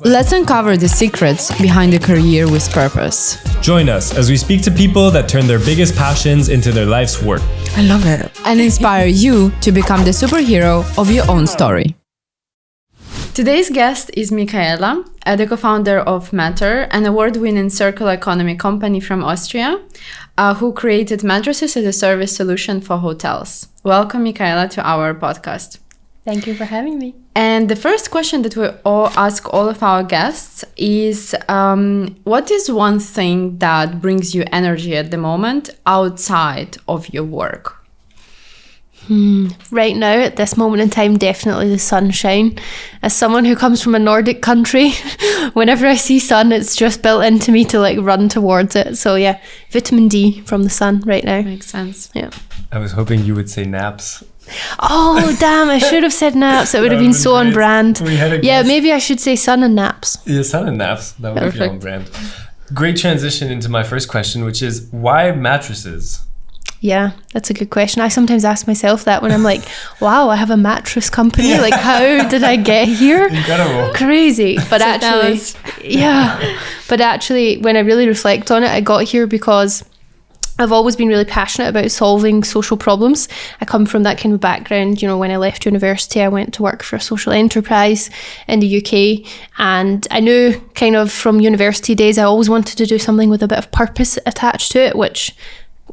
Let's uncover the secrets behind a career with purpose. Join us as we speak to people that turn their biggest passions into their life's work. I love it. And inspire you to become the superhero of your own story. Today's guest is Michaela, the co-founder of Mattr, an award-winning circular economy company from Austria, who created mattresses-as-a-service solution for hotels. Welcome, Michaela, to our podcast. Thank you for having me. And the first question that we all ask all of our guests is, what is one thing that brings you energy at the moment outside of your work? Right now, at this moment in time, definitely the sunshine. As someone who comes from a Nordic country, whenever I see sun, it's just built into me to run towards it. So yeah, vitamin D from the sun right now. Makes sense. Yeah. I was hoping you would say naps. Oh, damn, I should have said naps. It would have been so on brand. Yeah, maybe I should say sun and naps. Yeah, sun and naps. That would be on brand. Great transition into my first question, which is, why mattresses? Yeah, that's a good question. I sometimes ask myself that when I'm like, wow, I have a mattress company. How did I get here? Incredible. Crazy. But actually, when I really reflect on it, I got here because I've always been really passionate about solving social problems. I come from that kind of background. You know, when I left university, I went to work for a social enterprise in the UK. And I knew kind of from university days, I always wanted to do something with a bit of purpose attached to it, which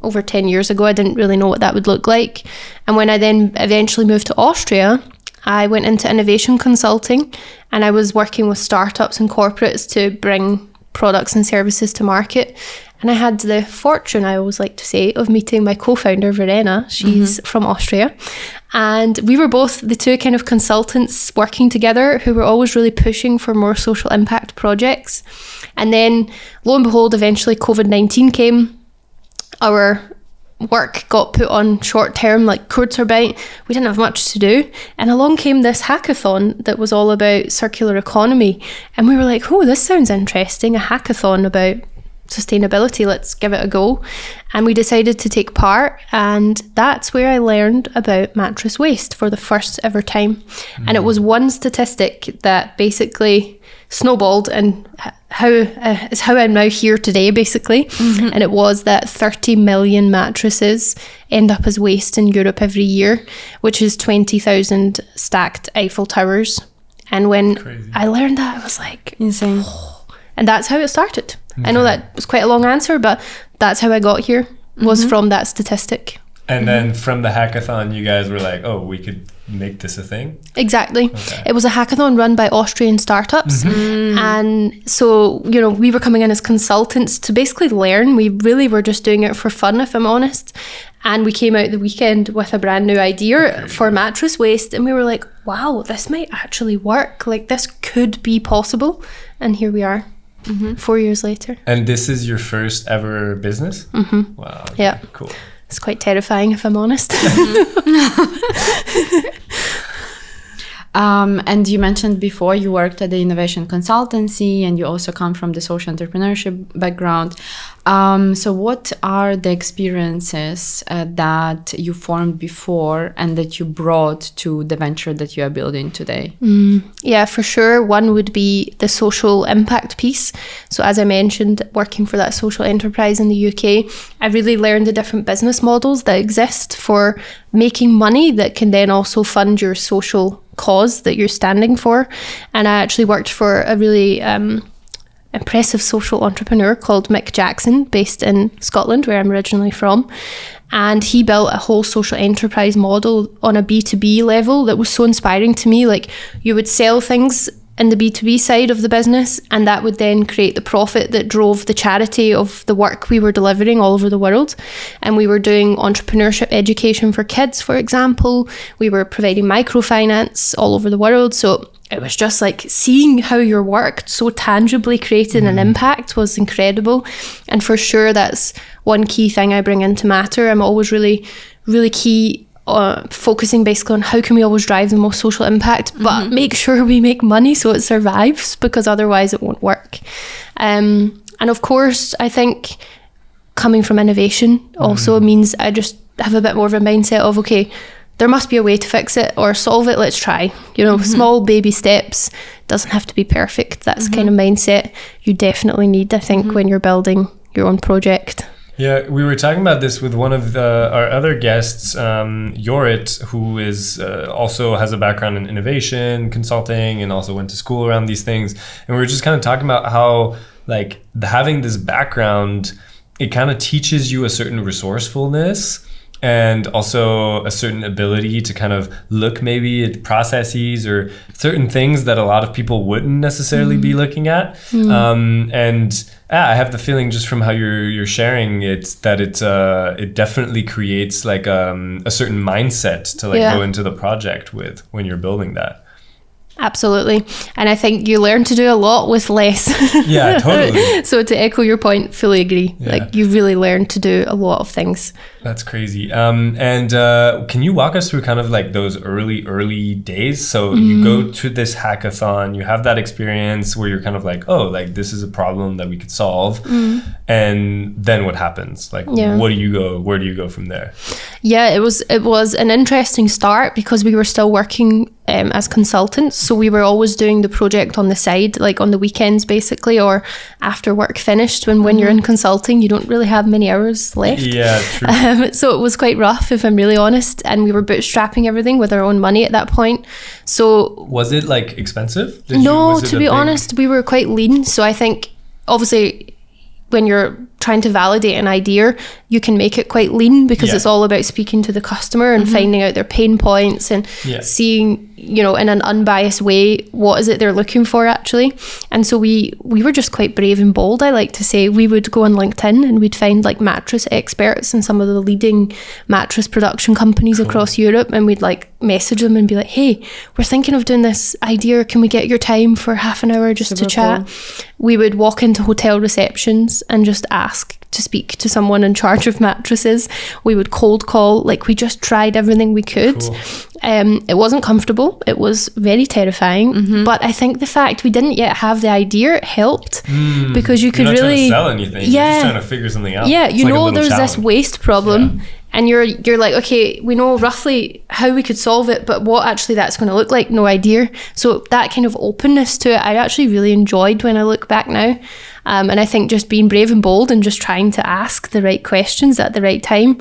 over 10 years ago, I didn't really know what that would look like. And when I then eventually moved to Austria, I went into innovation consulting and I was working with startups and corporates to bring products and services to market. And I had the fortune, I always like to say, of meeting my co-founder, Verena. She's from Austria. And we were both the two kind of consultants working together who were always really pushing for more social impact projects. And then, lo and behold, eventually COVID-19 came. Our work got put on short term, like Kurzarbeit. We didn't have much to do. And along came this hackathon that was all about circular economy. And we were like, oh, this sounds interesting, a hackathon about sustainability, let's give it a go. And we decided to take part, and that's where I learned about mattress waste for the first ever time. And it was one statistic that basically snowballed and is how I'm now here today, basically. And it was that 30 million mattresses end up as waste in Europe every year, which is 20,000 stacked Eiffel Towers. And when I learned that, I was like, insane. Oh. And that's how it started. I know that was quite a long answer, but that's how I got here, was from that statistic. And then from the hackathon, you guys were like, oh, we could make this a thing? Exactly. Okay. It was a hackathon run by Austrian startups. And so, you know, we were coming in as consultants to basically learn. We really were just doing it for fun, if I'm honest. And we came out the weekend with a brand new idea for mattress waste. And we were like, wow, this might actually work. This could be possible. And here we are. 4 years later. And this is your first ever business? Wow. Okay, yeah. Cool. It's quite terrifying, if I'm honest. And you mentioned before you worked at the innovation consultancy and you also come from the social entrepreneurship background. So what are the experiences that you formed before and that you brought to the venture that you are building today? Yeah, for sure. One would be the social impact piece. So as I mentioned, working for that social enterprise in the UK, I really learned the different business models that exist for making money that can then also fund your social cause that you're standing for. And I actually worked for a really impressive social entrepreneur called Mick Jackson, based in Scotland, where I'm originally from. And he built a whole social enterprise model on a B2B level that was so inspiring to me. You would sell things in the B2B side of the business, and that would then create the profit that drove the charity of the work we were delivering all over the world. And we were doing entrepreneurship education for kids, for example. We were providing microfinance all over the world. So it was just seeing how your work so tangibly created an impact was incredible. And for sure, that's one key thing I bring into Mattr. I'm always really, really key focusing basically on how can we always drive the most social impact, but make sure we make money so it survives, because otherwise it won't work. And of course, I think coming from innovation also means I just have a bit more of a mindset of, okay, there must be a way to fix it or solve it, let's try. Small baby steps doesn't have to be perfect. That's kind of mindset you definitely need, I think, when you're building your own project. Yeah, we were talking about this with one of our other guests, Jorrit, who is also has a background in innovation, consulting, and also went to school around these things. And we were just kind of talking about how, like, having this background, it kind of teaches you a certain resourcefulness and also a certain ability to kind of look maybe at processes or certain things that a lot of people wouldn't necessarily be looking at. I have the feeling just from how you're sharing it that it definitely creates like a certain mindset to like go into the project with when you're building that. Absolutely. And I think you learn to do a lot with less. Yeah, totally. So to echo your point, fully agree. Yeah. Like you really learn to do a lot of things. That's crazy. Can you walk us through kind of like those early days? So you go to this hackathon, you have that experience where you're kind of like, oh, like this is a problem that we could solve. And then what happens? Like, where do you go from there? Yeah, it was an interesting start because we were still working as consultants. So we were always doing the project on the side, like on the weekends basically, or after work finished. When you're in consulting, you don't really have many hours left. Yeah, true. So it was quite rough, if I'm really honest. And we were bootstrapping everything with our own money at that point. So was it like expensive? To be honest, we were quite lean. So I think obviously when you're trying to validate an idea, you can make it quite lean because it's all about speaking to the customer and finding out their pain points and seeing, you know, in an unbiased way, what is it they're looking for actually. And so we were just quite brave and bold, I like to say. We would go on LinkedIn and we'd find like mattress experts and some of the leading mattress production companies across Europe, and we'd like message them and be like, hey, we're thinking of doing this idea. Can we get your time for half an hour just to chat? Cool. We would walk into hotel receptions and just ask to speak to someone in charge of mattresses. We would cold call, like we just tried everything we could. Cool. It wasn't comfortable. It was very terrifying. But I think the fact we didn't yet have the idea helped because you could you're not really trying to sell anything. You're just trying to figure something out. Yeah, it's you like know there's challenge. this waste problem. And you're like, okay, we know roughly how we could solve it, but what actually that's going to look like, no idea. So that kind of openness to it, I actually really enjoyed when I look back now. And I think just being brave and bold and just trying to ask the right questions at the right time.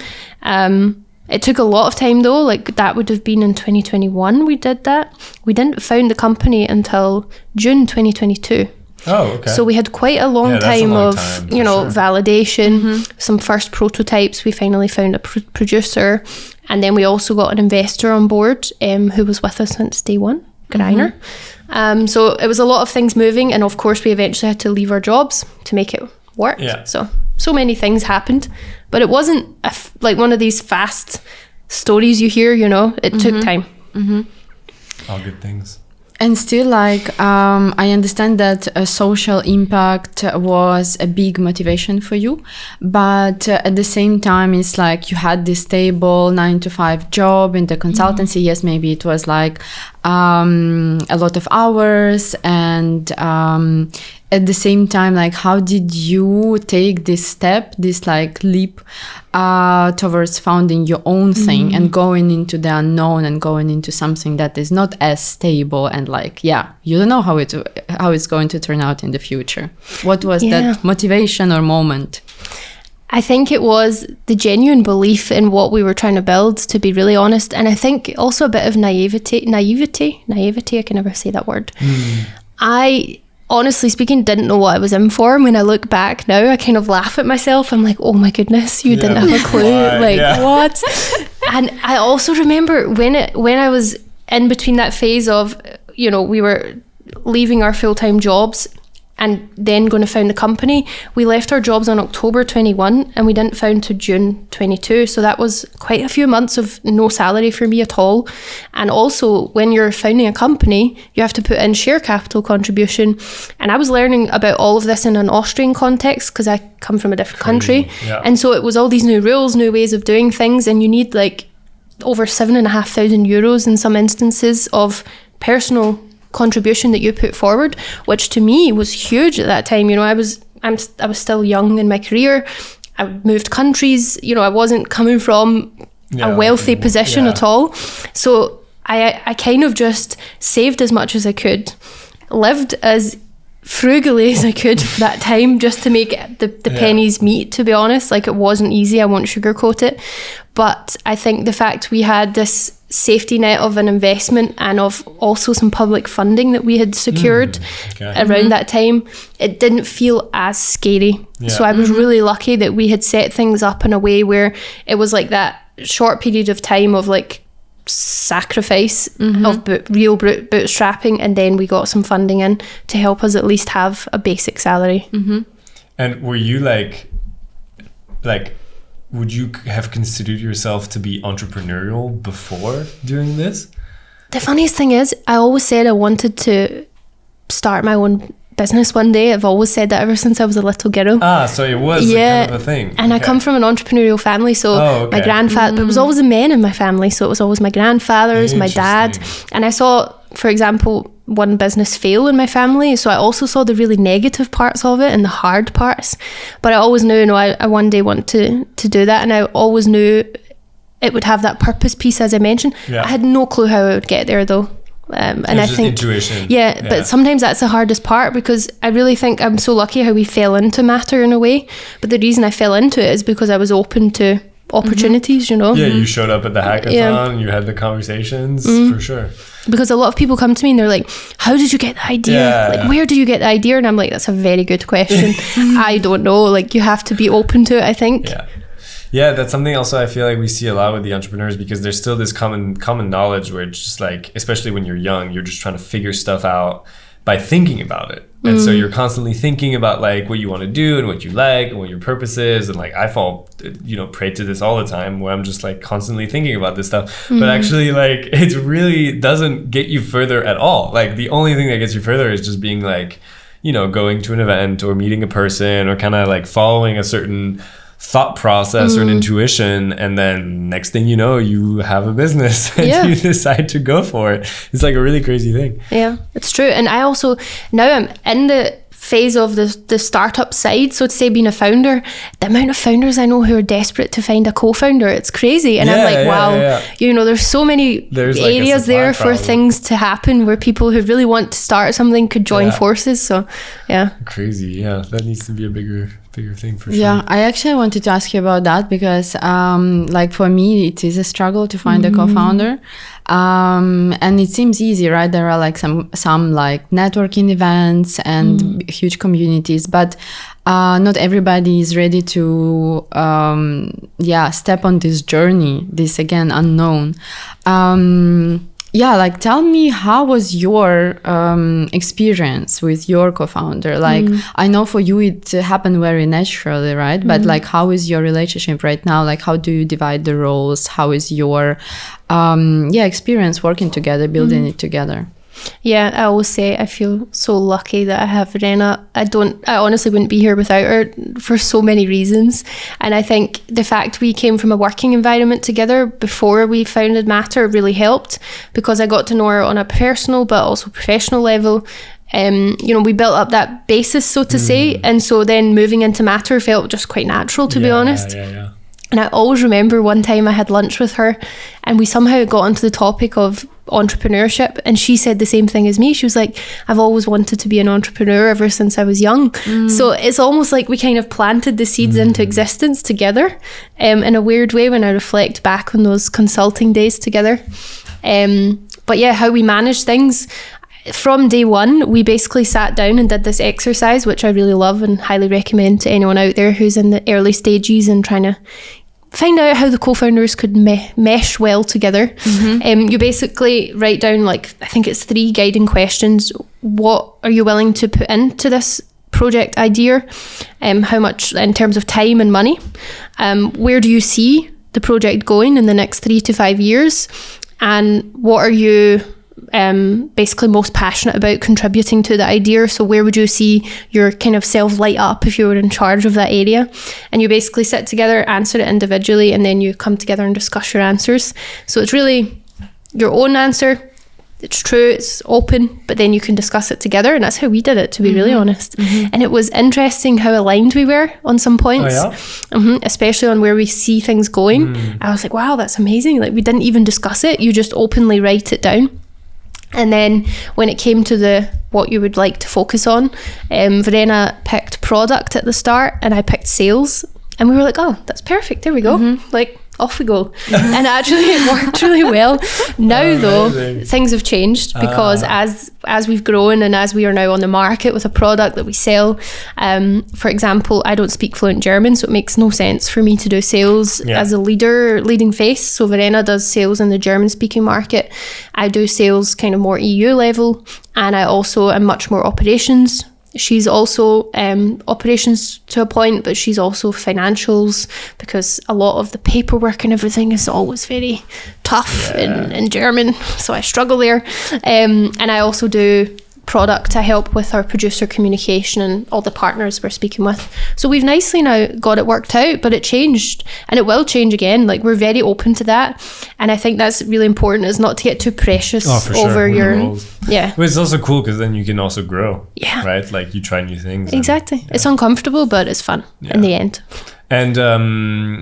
It took a lot of time though, like that would have been in 2021 we did that. We didn't found the company until June 2022. Oh, okay. So we had quite a long time of validation, some first prototypes. We finally found a producer, and then we also got an investor on board who was with us since day one, Greiner. So it was a lot of things moving, and of course we eventually had to leave our jobs to make it work. Yeah. So many things happened, but it wasn't like one of these fast stories you hear, you know. It took time. All good things. And still, like, I understand that a social impact was a big motivation for you. But at the same time, it's like you had this stable 9-to-5 job in the consultancy. Yes, maybe it was like a lot of hours. And at the same time, like, how did you take this step, this like leap towards founding your own thing and going into the unknown and going into something that is not as stable and like, you don't know how it's going to turn out in the future. What was that motivation or moment? I think it was the genuine belief in what we were trying to build, to be really honest. And I think also a bit of naivety, I can never say that word. I, honestly speaking, didn't know what I was in for. When I look back now, I kind of laugh at myself. I'm like, oh my goodness, you didn't have a clue. What? And I also remember when I was in between that phase of, you know, we were leaving our full-time jobs and then going to found the company. We left our jobs on October 21 and we didn't found to June 22. So that was quite a few months of no salary for me at all. And also when you're founding a company, you have to put in share capital contribution. And I was learning about all of this in an Austrian context because I come from a different country. Yeah. And so it was all these new rules, new ways of doing things. And you need like over 7,500 euros in some instances of personal contribution that you put forward, which to me was huge at that time. You know, I was still young in my career. I moved countries. You know, I wasn't coming from a wealthy position at all. So I kind of just saved as much as I could, lived as frugally as I could for that time, just to make the pennies meet, to be honest. Like, it wasn't easy, I won't sugarcoat it, but I think the fact we had this safety net of an investment and of also some public funding that we had secured around that time, it didn't feel as scary. So I was really lucky that we had set things up in a way where it was like that short period of time of like sacrifice of real bootstrapping, and then we got some funding in to help us at least have a basic salary. And were you like would you have considered yourself to be entrepreneurial before doing this? The funniest thing is, I always said I wanted to start my own business one day. I've always said that ever since I was a little girl. So it was kind of a thing. And I come from an entrepreneurial family, so my grandfather, there was always a man in my family, so it was always my grandfathers, my dad, and I saw, for example, one business fail in my family, so I also saw the really negative parts of it and the hard parts, but I always knew, I one day want to do that, and I always knew it would have that purpose piece, as I mentioned. I had no clue how I would get there though. And I think intuition. But sometimes that's the hardest part, because I really think I'm so lucky how we fell into Mattr in a way, but the reason I fell into it is because I was open to opportunities, you showed up at the hackathon, you had the conversations, for sure. Because a lot of people come to me and they're like, how did you get the idea? Where did you get the idea? And I'm like, that's a very good question. I don't know, like, you have to be open to it, I think. Yeah, that's something also I feel like we see a lot with the entrepreneurs, because there's still this common knowledge where it's just like, especially when you're young, you're just trying to figure stuff out by thinking about it. And so you're constantly thinking about like what you want to do and what you like and what your purpose is. And like, I fall, prey to this all the time, where I'm just like constantly thinking about this stuff. But actually, like, it really doesn't get you further at all. Like, the only thing that gets you further is just being like, going to an event or meeting a person or kind of like following a certain thought process or an intuition, and then next thing you know, you have a business and you decide to go for it. It's like a really crazy thing. Yeah, it's true. And I also, now I'm in the phase of the startup side, so to say, being a founder, the amount of founders I know who are desperate to find a co-founder, it's crazy. And I'm like, wow, there's so many areas there for things to happen where people who really want to start something could join forces. So crazy. That needs to be a bigger thing for sure. Yeah, I actually wanted to ask you about that, because like, for me, it is a struggle to find a co-founder. And it seems easy, right? There are like some like networking events and huge communities, but not everybody is ready to step on this journey, this, again, unknown. Like, tell me, how was your experience with your co-founder? Like, I know for you it happened very naturally, right? But like, how is your relationship right now? Like, how do you divide the roles? How is your experience working together, building it together? Yeah, I always say I feel so lucky that I have Rena. I honestly wouldn't be here without her for so many reasons. And I think the fact we came from a working environment together before we founded Mattr really helped, because I got to know her on a personal but also professional level. We built up that basis, so to say. And so then moving into Mattr felt just quite natural, to be honest. And I always remember one time I had lunch with her and we somehow got onto the topic of entrepreneurship, and she said the same thing as me. She was like, I've always wanted to be an entrepreneur ever since I was young. So it's almost like we kind of planted the seeds into existence together, in a weird way, when I reflect back on those consulting days together. But yeah, how we manage things. From day one, we basically sat down and did this exercise, which I really love and highly recommend to anyone out there who's in the early stages and trying to find out how the co-founders could mesh well together. You basically write down, like, I think it's 3 guiding questions. What are you willing to put into this project idea? How much in terms of time and money? Where do you see the project going in the next 3 to 5 years? And what are you basically most passionate about contributing to the idea? So where would you see your kind of self light up if you were in charge of that area? And you basically sit together, answer it individually, and then you come together and discuss your answers. So it's really your own answer. It's true, it's open, but then you can discuss it together. And that's how we did it, to be really honest. And it was interesting how aligned we were on some points. Especially on where we see things going. I was like, wow, that's amazing. Like, we didn't even discuss it. You just openly write it down. And then when it came to what you would like to focus on, Verena picked product at the start and I picked sales. And we were like, oh, that's perfect. There we go. Like, off we go. And actually it worked really well. Now though, things have changed because as we've grown and as we are now on the market with a product that we sell, for example, I don't speak fluent German, so it makes no sense for me to do sales as a leading face. So Verena does sales in the German speaking market. I do sales kind of more EU level, and I also am much more operations. She's also operations to a point, but she's also financials, because a lot of the paperwork and everything is always very tough in German, so I struggle there. And I also do product. I help with our producer communication and all the partners we're speaking with. So we've nicely now got it worked out, but it changed and it will change again. Like, we're very open to that. And I think that's really important, is not to get too precious over your... Yeah. But it's also cool because then you can also grow. Yeah. Right? Like, you try new things. Exactly. It's uncomfortable, but it's fun in the end. And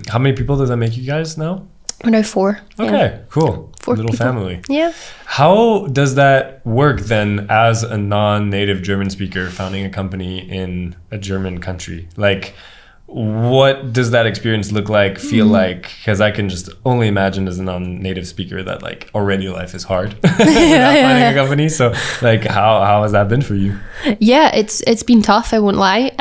how many people does that make you guys now? We're now 4. Okay, cool. 4 little people. Family. Yeah. How does that work then as a non-native German speaker founding a company in a German country? Like, what does that experience look like, feel like? Because I can just only imagine as a non-native speaker that like already life is hard without finding a company. So like, how has that been for you? Yeah, it's been tough, I won't lie.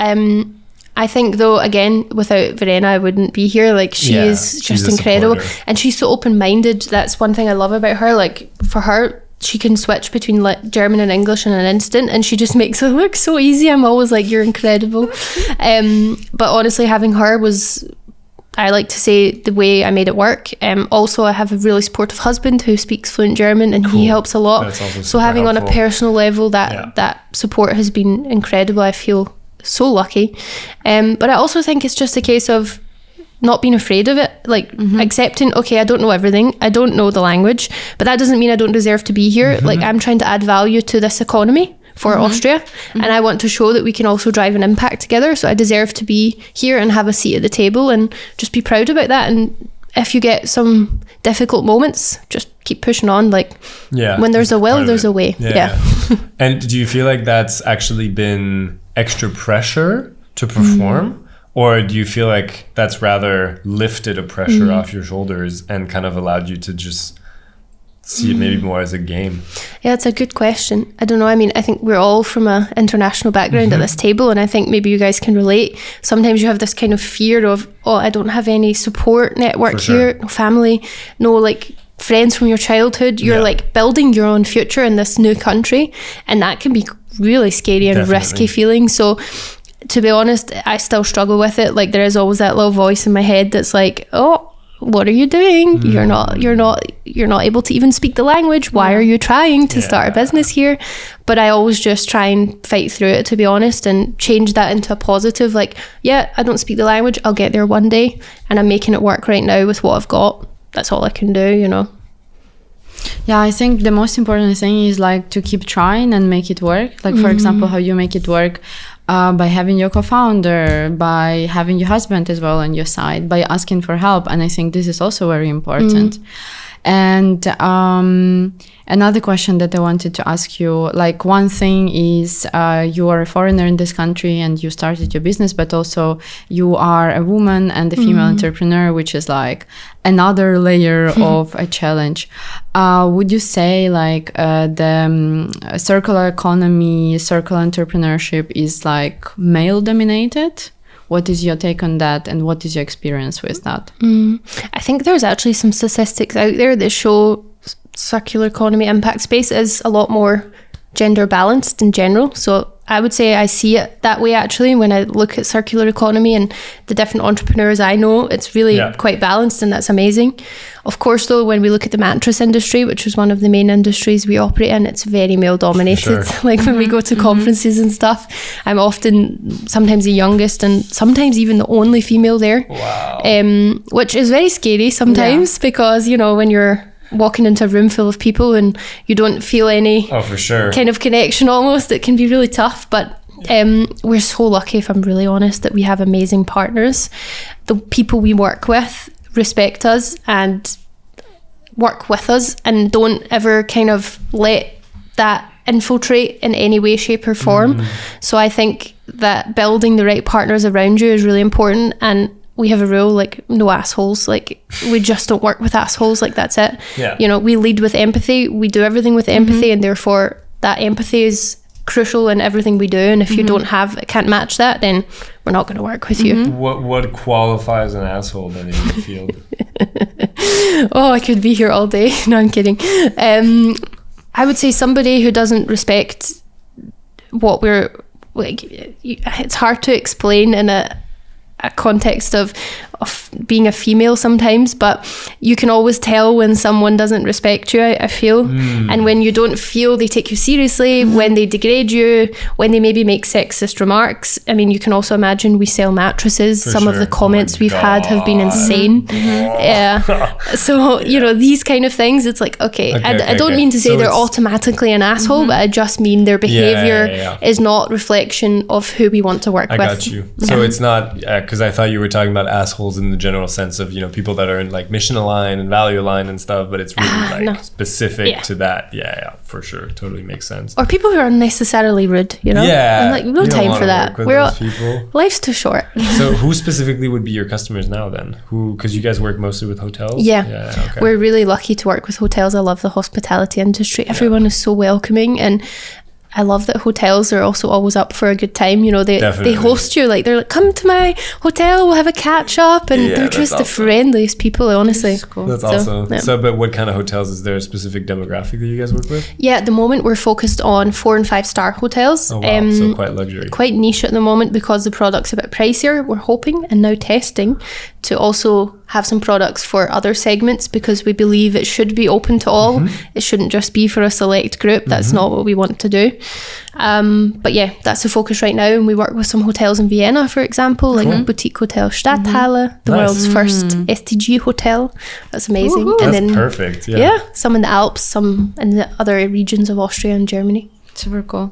I think though, again, without Verena, I wouldn't be here. Like, she's just incredible. And she's so open-minded. That's one thing I love about her. Like, for her, she can switch between like German and English in an instant, and she just makes it look so easy. I'm always like, you're incredible. But honestly, having her was, I like to say, the way I made it work. Also, I have a really supportive husband who speaks fluent German, and he helps a lot. That's also so having helpful. on a personal level, that support has been incredible. I feel so lucky. But I also think it's just a case of not being afraid of it, like accepting, okay, I don't know everything, I don't know the language, but that doesn't mean I don't deserve to be here. Like, I'm trying to add value to this economy for Austria, and I want to show that we can also drive an impact together, so I deserve to be here and have a seat at the table and just be proud about that. And if you get some difficult moments, just keep pushing on. Like, when there's a will, there's a way. And do you feel like that's actually been extra pressure to perform? Or do you feel like that's rather lifted a pressure off your shoulders and kind of allowed you to just see it maybe more as a game? Yeah, it's a good question. I don't know. I mean, I think we're all from an international background at this table, and I think maybe you guys can relate. Sometimes you have this kind of fear of, oh, I don't have any support network here, no family, no like friends from your childhood. You're like building your own future in this new country, and that can be really scary and risky feeling. So to be honest, I still struggle with it. Like, there is always that little voice in my head that's like, oh, what are you doing? You're not able to even speak the language. Why are you trying to start a business here? But I always just try and fight through it, to be honest, and change that into a positive. Like, yeah, I don't speak the language, I'll get there one day, and I'm making it work right now with what I've got. That's all I can do, you know. Yeah, I think the most important thing is like to keep trying and make it work. Like, for example, how you make it work by having your co-founder, by having your husband as well on your side, by asking for help. And I think this is also very important. And another question that I wanted to ask you, like, one thing is you are a foreigner in this country and you started your business, but also you are a woman and a female entrepreneur, which is like another layer of a challenge. Would you say like the circular economy, circular entrepreneurship is like male dominated? What is your take on that, and what is your experience with that? I think there's actually some statistics out there that show circular economy impact space is a lot more gender balanced in general. So I would say I see it that way actually when I look at circular economy and the different entrepreneurs I know. It's really quite balanced, and that's amazing. Of course though, when we look at the mattress industry, which is one of the main industries we operate in, it's very male dominated. Like when we go to conferences and stuff, I'm often sometimes the youngest and sometimes even the only female there. Wow. Which is very scary sometimes because, you know, when you're walking into a room full of people and you don't feel any kind of connection almost, it can be really tough. But we're so lucky, if I'm really honest, that we have amazing partners. The people we work with respect us and work with us and don't ever kind of let that infiltrate in any way, shape or form. So I think that building the right partners around you is really important. And we have a rule, like, no assholes. Like, we just don't work with assholes. Like, that's it. Yeah. You know, we lead with empathy. We do everything with empathy, and therefore that empathy is crucial in everything we do. And if you can't match that, then we're not going to work with you. What qualifies an asshole then in your field? Oh, I could be here all day. No, I'm kidding. I would say somebody who doesn't respect what we're like. It's hard to explain in a context of being a female sometimes, but you can always tell when someone doesn't respect you, I feel. And when you don't feel they take you seriously, when they degrade you, when they maybe make sexist remarks. I mean, you can also imagine we sell mattresses. Some of the comments we've had have been insane. Yeah. So, you know, these kind of things, it's like, okay, I don't mean to say so they're automatically an asshole, but I just mean their behavior is not reflection of who we want to work with. I got you. So it's not, because I thought you were talking about assholes in the general sense of, you know, people that are in like mission aligned and value aligned and stuff, but it's really specific to that. Yeah, for sure. Totally makes sense. Or people who are unnecessarily rude, you know? Yeah. I'm like, no time for that. Life's too short. So who specifically would be your customers now then? Because you guys work mostly with hotels? Yeah. Okay. We're really lucky to work with hotels. I love the hospitality industry. Everyone is so welcoming, and I love that hotels are also always up for a good time. You know, they host you, like, they're like, come to my hotel, we'll have a catch up, and they're just the friendliest people, honestly. That's cool. That's awesome. Yeah. So, but what kind of hotels? Is there a specific demographic that you guys work with? Yeah, at the moment we're focused on 4 and 5 star hotels. Oh wow, so quite luxury. Quite niche at the moment because the product's a bit pricier. We're hoping and now testing to also have some products for other segments, because we believe it should be open to all. It shouldn't just be for a select group. That's not what we want to do. But yeah, that's the focus right now. And we work with some hotels in Vienna, for example, like Boutique Hotel Stadthalle, the world's first STG hotel. That's amazing. Woo-hoo. And that's perfect. Yeah, some in the Alps, some in the other regions of Austria and Germany. Super cool.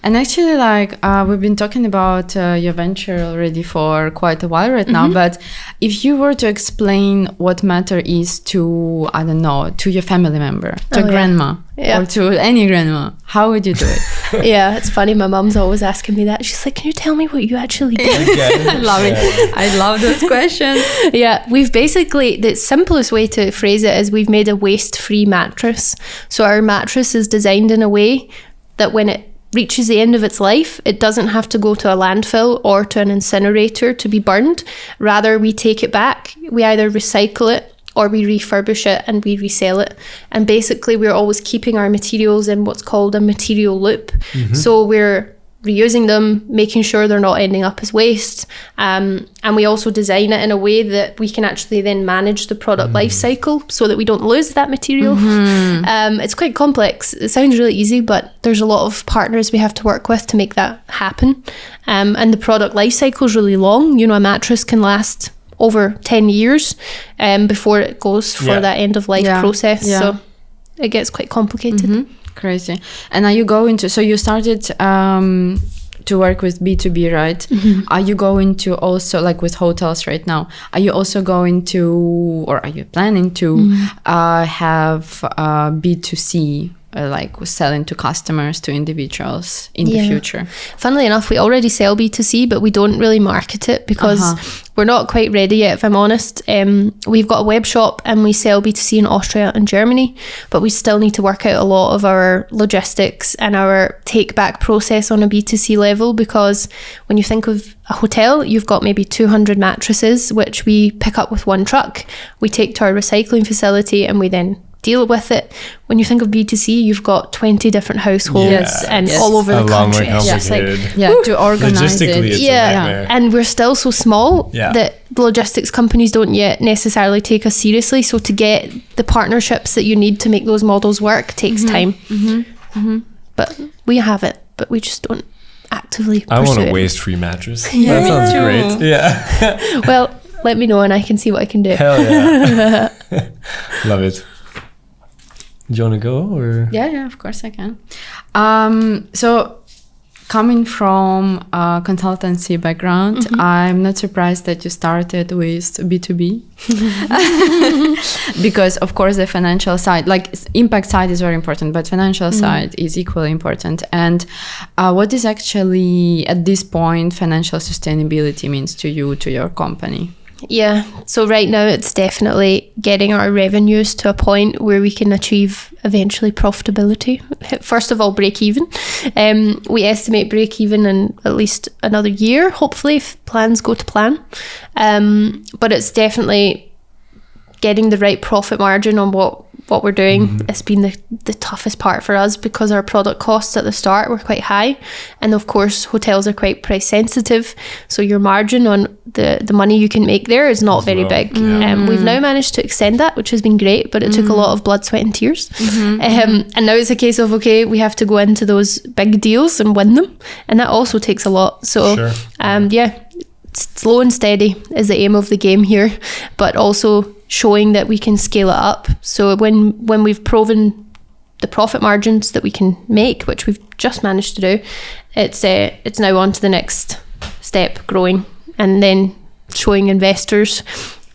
And actually, like, we've been talking about your venture already for quite a while right now, but if you were to explain what Mattr is to, I don't know, to your family member, to grandma, or to any grandma, how would you do it? Yeah, it's funny. My mum's always asking me that. She's like, can you tell me what you actually do? I love it. I love those questions. Yeah, we've basically, the simplest way to phrase it is we've made a waste-free mattress. So our mattress is designed in a way that when it reaches the end of its life, it doesn't have to go to a landfill or to an incinerator to be burned. Rather, we take it back. We either recycle it or we refurbish it and we resell it. And basically, we're always keeping our materials in what's called a material loop. So we're reusing them, making sure they're not ending up as waste. And we also design it in a way that we can actually then manage the product life cycle so that we don't lose that material. It's quite complex. It sounds really easy, but there's a lot of partners we have to work with to make that happen. And the product life cycle is really long. You know, a mattress can last over 10 years before it goes for that end of life process. So it gets quite complicated. Crazy. And are you going to, so you started to work with B2B, right? Are you going to also, like with hotels right now, are you also going to, or are you planning to have B2C, like selling to customers, to individuals in the future? Funnily enough, we already sell B2C, but we don't really market it because we're not quite ready yet, if I'm honest. We've got a web shop and we sell B2C in Austria and Germany, but we still need to work out a lot of our logistics and our take back process on a B2C level, because when you think of a hotel, you've got maybe 200 mattresses, which we pick up with one truck. We take to our recycling facility and we then deal with it. When you think of B2C, you've got 20 different households and all over the country. It's like, to organize it. It's a nightmare. And we're still so small that the logistics companies don't yet necessarily take us seriously. So to get the partnerships that you need to make those models work takes time. But we have it, but we just don't actively pursue I want a it. waste-free mattress. That sounds great. Yeah. Well, let me know and I can see what I can do. Hell yeah. Love it. Do you want to go or? Yeah, of course I can. So coming from a consultancy background, I'm not surprised that you started with B2B. Because of course the financial side, like impact side is very important, but financial side is equally important. And what is actually at this point financial sustainability means to you, to your company? Yeah, so right now it's definitely getting our revenues to a point where we can achieve eventually profitability. First of all, break even. We estimate break even in at least another year, hopefully, if plans go to plan. But it's definitely getting the right profit margin on what we're doing. It's been the toughest part for us because our product costs at the start were quite high, and of course hotels are quite price sensitive, so your margin on the money you can make there is not very big. We've now managed to extend that, which has been great, but it took a lot of blood, sweat and tears. And now it's a case of, okay, we have to go into those big deals and win them, and that also takes a lot. So slow and steady is the aim of the game here, but also showing that we can scale it up. So when we've proven the profit margins that we can make, which we've just managed to do, it's now on to the next step, growing, and then showing investors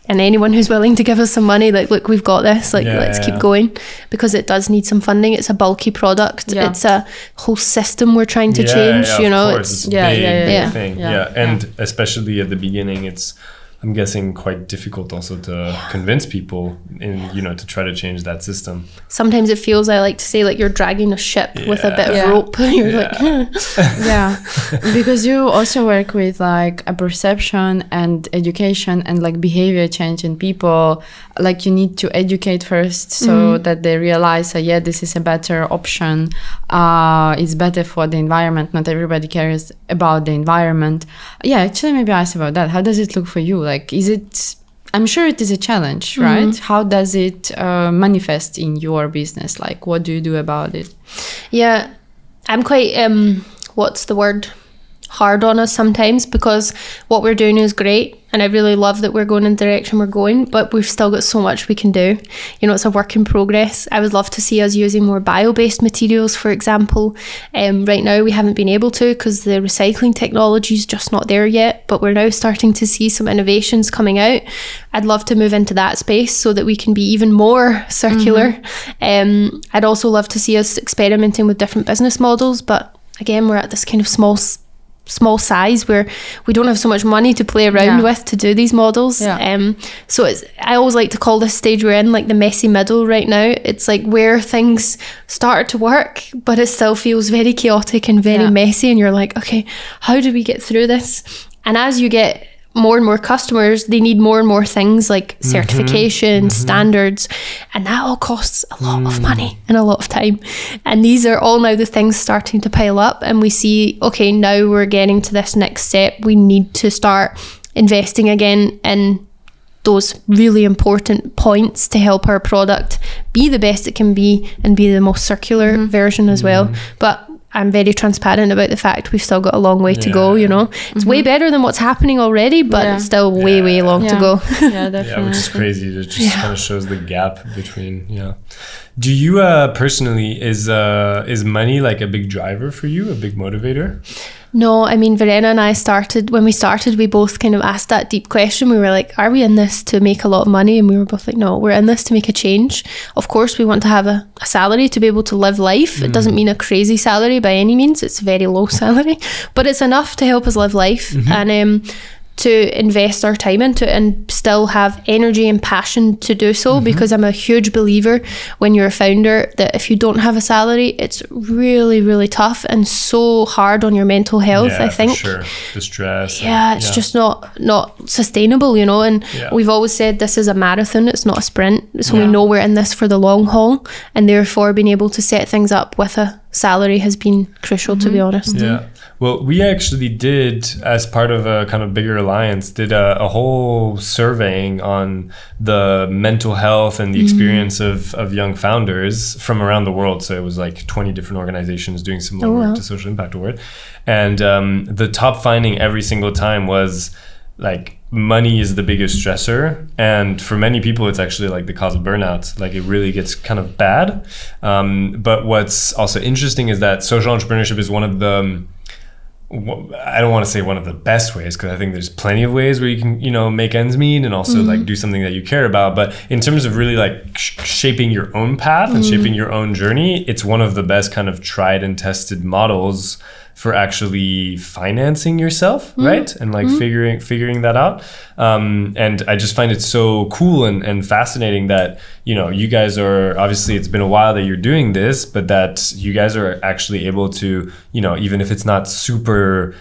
and anyone who's willing to give us some money, like, look, we've got this, like, let's keep going, because it does need some funding. It's a bulky product. It's a whole system we're trying to change, you know. It's a big thing. And especially at the beginning, it's, I'm guessing, quite difficult also to convince people to try to change that system. Sometimes it feels, I like to say, like you're dragging a ship with a bit of rope. You're like, because you also work with like a perception and education and like behavior change in people. Like you need to educate first so that they realize, this is a better option. It's better for the environment. Not everybody cares about the environment. Actually, maybe ask about that. How does it look for you? Like, is it, I'm sure it is a challenge, right? How does it manifest in your business? Like, what do you do about it? Yeah, I'm quite, what's the word? Hard on us sometimes, because what we're doing is great and I really love that we're going in the direction we're going, but we've still got so much we can do. You know, it's a work in progress. I would love to see us using more bio-based materials, for example. Right now we haven't been able to because the recycling technology is just not there yet, but we're now starting to see some innovations coming out. I'd love to move into that space so that we can be even more circular. I'd also love to see us experimenting with different business models, but again, we're at this kind of small size where we don't have so much money to play around with to do these models. So I always like to call this stage we're in like the messy middle right now. It's like where things start to work, but it still feels very chaotic and very messy, and you're like, okay, how do we get through this? And as you get more and more customers, they need more and more things like certification, standards, and that all costs a lot of money and a lot of time. And these are all now the things starting to pile up, and we see, okay, now we're getting to this next step. We need to start investing again in those really important points to help our product be the best it can be and be the most circular version as well. But I'm very transparent about the fact we've still got a long way to go, you know. It's way better than what's happening already, but it's still way long to go. Definitely. Which is crazy. It just kind of shows the gap between, Do you personally, is money like a big driver for you, a big motivator? No, I mean, Verena and I when we started, we both kind of asked that deep question. We were like, are we in this to make a lot of money? And we were both like, no, we're in this to make a change. Of course, we want to have a salary to be able to live life. It doesn't mean a crazy salary by any means. It's a very low salary, but it's enough to help us live life. And to invest our time into it and still have energy and passion to do so, because I'm a huge believer when you're a founder that if you don't have a salary, it's really, really tough and so hard on your mental health, I think. For sure. The stress. It's just not sustainable, you know, and we've always said this is a marathon, it's not a sprint. So we know we're in this for the long haul, and therefore being able to set things up with a salary has been crucial, to be honest. Well, we actually did, as part of a kind of bigger alliance, did a whole surveying on the mental health and the experience of young founders from around the world. So it was like 20 different organizations doing similar work to Social Impact Award. And the top finding every single time was like, money is the biggest stressor, and for many people it's actually like the cause of burnout. Like it really gets kind of bad. But what's also interesting is that social entrepreneurship is one of the I don't want to say one of the best ways, because I think there's plenty of ways where you can, you know, make ends meet and also like do something that you care about. But in terms of really like shaping your own path and shaping your own journey, it's one of the best kind of tried and tested models for actually financing yourself, right? And like figuring that out. And I just find it so cool and fascinating that, you know, you guys are, obviously it's been a while that you're doing this, but that you guys are actually able to, you know, even if it's not super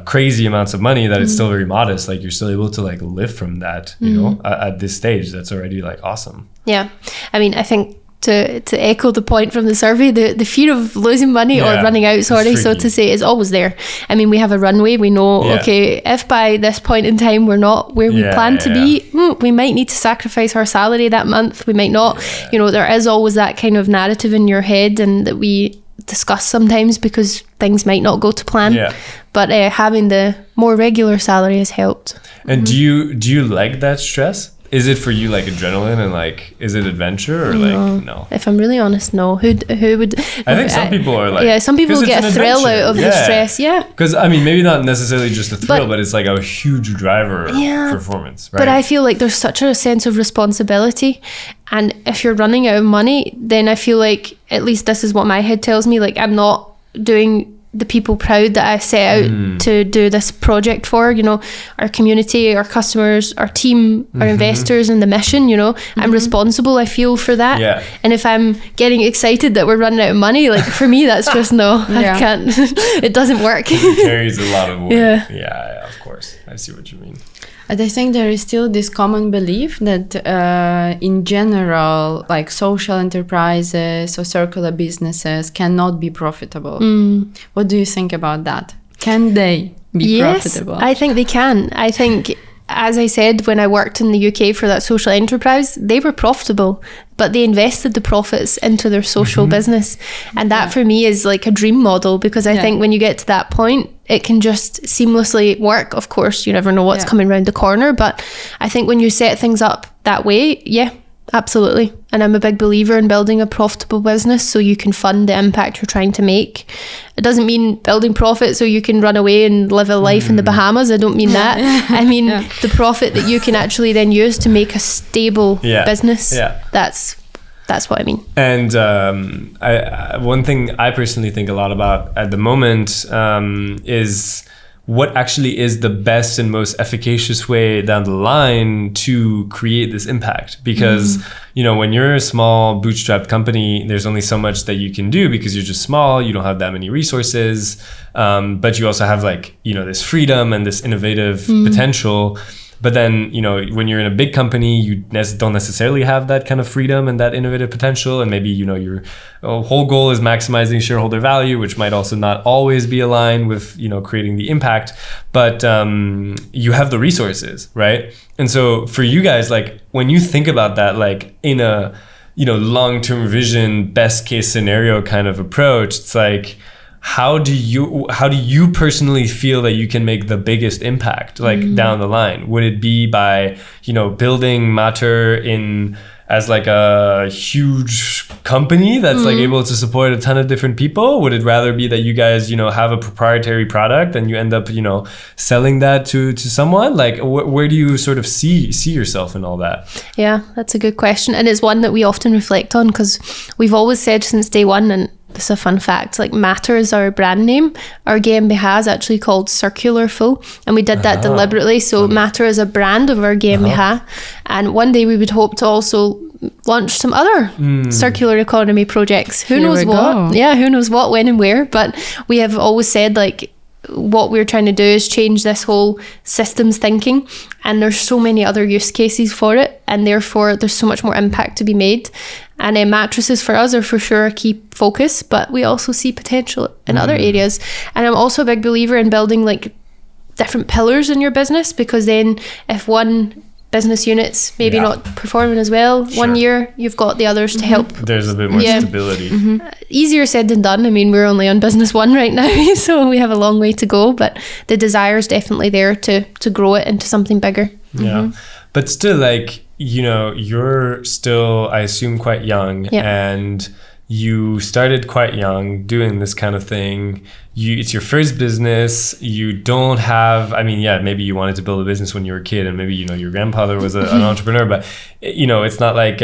crazy amounts of money, that it's still very modest, like you're still able to like live from that, you know, at this stage. That's already like awesome. Yeah. I mean, I think to echo the point from the survey, the fear of losing money or running out, so to say, is always there. I mean, we have a runway. We know, okay, if by this point in time we're not where we plan to be, we might need to sacrifice our salary that month. We might not, you know, there is always that kind of narrative in your head and that we discuss sometimes because things might not go to plan. But having the more regular salary has helped. And do you like that stress? Is it for you like adrenaline and like, is it adventure or like, no? If I'm really honest, no. Who would? I think some people are like, some people get a thrill out of the stress. Because I mean, maybe not necessarily just a thrill, but it's like a huge driver of performance, right? But I feel like there's such a sense of responsibility, and if you're running out of money, then I feel like, at least this is what my head tells me, like I'm not doing the people proud that I set out to do this project for, you know, our community, our customers, our team, our investors, and the mission, you know. I'm responsible, I feel, for that. And if I'm getting excited that we're running out of money, like for me, that's just I can't, it doesn't work. It carries a lot of weight. Yeah, of course. I see what you mean. And I think there is still this common belief that in general, like social enterprises or circular businesses cannot be profitable. What do you think about that? Can they be profitable? I think they can. I think, as I said, when I worked in the UK for that social enterprise, they were profitable, but they invested the profits into their social business. And that for me is like a dream model, because I think when you get to that point, it can just seamlessly work. Of course, you never know what's coming around the corner, but I think when you set things up that way, absolutely. And I'm a big believer in building a profitable business so you can fund the impact you're trying to make. It doesn't mean building profit so you can run away and live a life in the Bahamas. I don't mean that. I mean the profit that you can actually then use to make a stable business. That's what I mean. And one thing I personally think a lot about at the moment is what actually is the best and most efficacious way down the line to create this impact. Because, you know, when you're a small bootstrapped company, there's only so much that you can do because you're just small, you don't have that many resources, but you also have like, you know, this freedom and this innovative potential. But then, you know, when you're in a big company, you don't necessarily have that kind of freedom and that innovative potential. And maybe, you know, your whole goal is maximizing shareholder value, which might also not always be aligned with, you know, creating the impact. But you have the resources, right? And so for you guys, like when you think about that, like in a, you know, long-term vision, best case scenario kind of approach, it's like, how do you personally feel that you can make the biggest impact, like down the line? Would it be by, you know, building Mattr as like a huge company that's like able to support a ton of different people? Would it rather be that you guys, you know, have a proprietary product and you end up, you know, selling that to someone? Like where do you sort of see yourself in all that? Yeah, that's a good question. And it's one that we often reflect on, because we've always said since day one, and this is a fun fact, like Mattr is our brand name. Our GmbH is actually called Circular Full, and we did that deliberately. So Mattr is a brand of our GmbH, and one day we would hope to also launch some other circular economy projects. Who knows what? Yeah, who knows what, when and where. But we have always said, like, what we're trying to do is change this whole systems thinking, and there's so many other use cases for it, and therefore there's so much more impact to be made. And mattresses for us are for sure a key focus, but we also see potential in other areas. And I'm also a big believer in building like different pillars in your business, because then if one business unit's maybe not performing as well, 1 year, you've got the others to help. There's a bit more stability. Easier said than done. I mean, we're only on business one right now, so we have a long way to go, but the desire is definitely there to grow it into something bigger. But still, like, you know, you're still, I assume, quite young, and you started quite young doing this kind of thing. It's your first business. You don't have, I mean, yeah, maybe you wanted to build a business when you were a kid, and maybe, you know, your grandfather was an entrepreneur, but, you know, it's not like